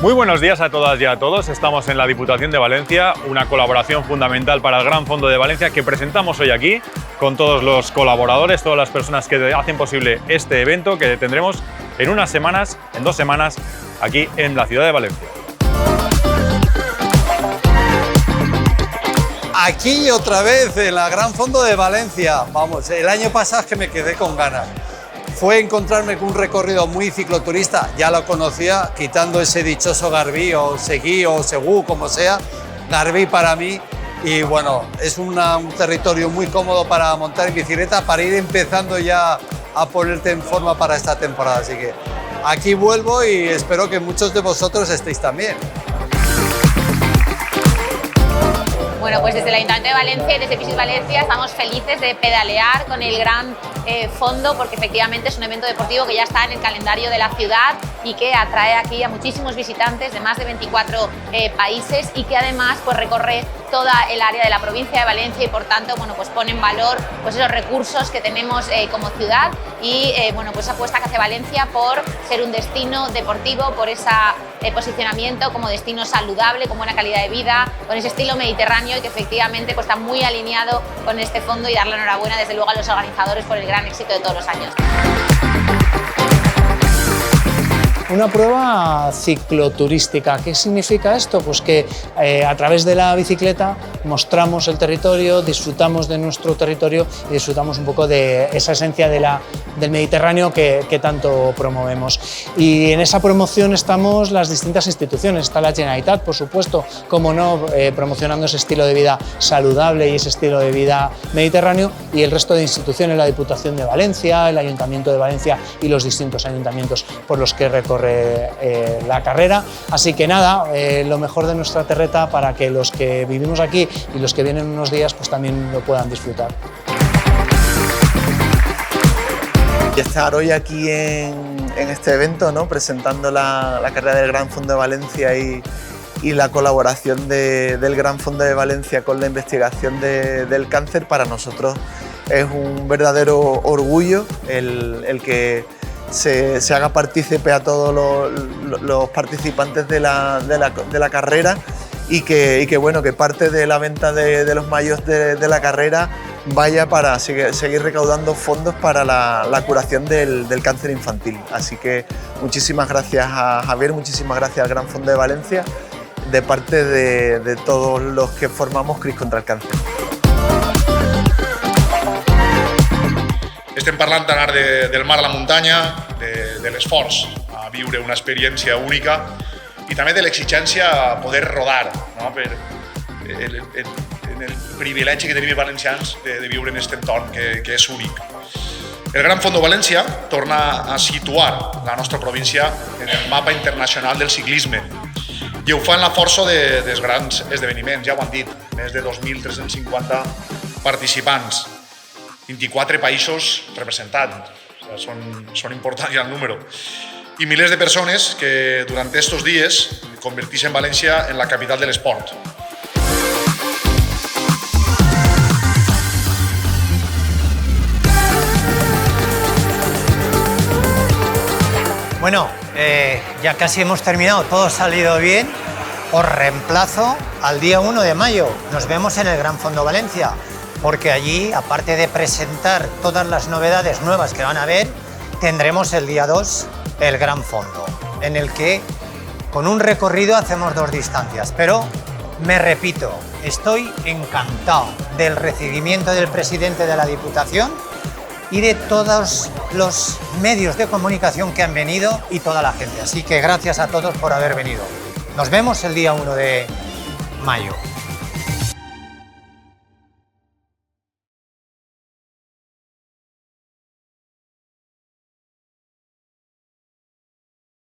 Muy buenos días a todas y a todos. Estamos en la Diputación de Valencia, una colaboración fundamental para el Gran Fondo de Valencia que presentamos hoy aquí con todos los colaboradores, todas las personas que hacen posible este evento que tendremos en 2 semanas, aquí en la ciudad de Valencia. Aquí otra vez en la Gran Fondo de Valencia. Vamos, el año pasado es que me quedé con ganas. Fue encontrarme con un recorrido muy cicloturista, ya lo conocía, quitando ese dichoso Garbí o Seguí o Segú, como sea, Garbí para mí. Y bueno, es un territorio muy cómodo para montar en bicicleta, para ir empezando ya a ponerte en forma para esta temporada. Así que aquí vuelvo y espero que muchos de vosotros estéis también. Bueno, pues desde el Ayuntamiento de Valencia y desde Visit Valencia estamos felices de pedalear con el Gran Fondo, porque efectivamente es un evento deportivo que ya está en el calendario de la ciudad y que atrae aquí a muchísimos visitantes de más de 24 países y que además pues recorre toda el área de la provincia de Valencia y por tanto bueno, pues pone en valor pues esos recursos que tenemos como ciudad y bueno, pues esa apuesta que hace Valencia por ser un destino deportivo, por ese posicionamiento como destino saludable, con buena calidad de vida, con ese estilo mediterráneo y que efectivamente pues, está muy alineado con este fondo y dar la enhorabuena desde luego a los organizadores por el gran éxito de todos los años. Una prueba cicloturística. ¿Qué significa esto? Pues que a través de la bicicleta mostramos el territorio, disfrutamos de nuestro territorio y disfrutamos un poco de esa esencia del Mediterráneo que tanto promovemos. Y en esa promoción estamos las distintas instituciones. Está la Generalitat, por supuesto, como no, promocionando ese estilo de vida saludable y ese estilo de vida mediterráneo, y el resto de instituciones, la Diputación de Valencia, el Ayuntamiento de Valencia y los distintos ayuntamientos por los que recorre la carrera. Así que nada, lo mejor de nuestra terreta para que los que vivimos aquí y los que vienen unos días pues también lo puedan disfrutar. Y estar hoy aquí en este evento, ¿no? Presentando la carrera del Gran Fondo de Valencia y la colaboración del Gran Fondo de Valencia con la investigación del cáncer, para nosotros es un verdadero orgullo el que se haga partícipe a todos los participantes de la carrera y que bueno, que parte de la venta de los maillots de la carrera vaya para seguir recaudando fondos para la curación del cáncer infantil. Así que muchísimas gracias a Javier, muchísimas gracias al Gran Fondo de Valencia, de parte de todos los que formamos CRIS contra el Cáncer. Estem parlant d'anar del mar a la muntanya, de l'esforç a viure una experiència única i també de l'exigència a poder rodar, no? En el privilegi que tenim els valencians de viure en aquest entorn que és únic. El Gran Fondo València torna a situar la nostra província en el mapa internacional del ciclisme i ho fa en la força dels grans esdeveniments, ja ho han dit, més de 2.350 participants. 24 països representats, són importants ja el número, i milers de persones que durant aquests dies converteixen València en la capital de l'esport. Bueno, ya casi hemos terminado, todo ha salido bien. Os reemplazo al día 1 de mayo. Nos vemos en el Gran Fondo Valencia, porque allí, aparte de presentar todas las novedades nuevas que van a haber, tendremos el día 2 el Gran Fondo, en el que con un recorrido hacemos 2 distancias. Pero, me repito, estoy encantado del recibimiento del presidente de la Diputación y de todos los medios de comunicación que han venido y toda la gente. Así que gracias a todos por haber venido. Nos vemos el día 1 de mayo.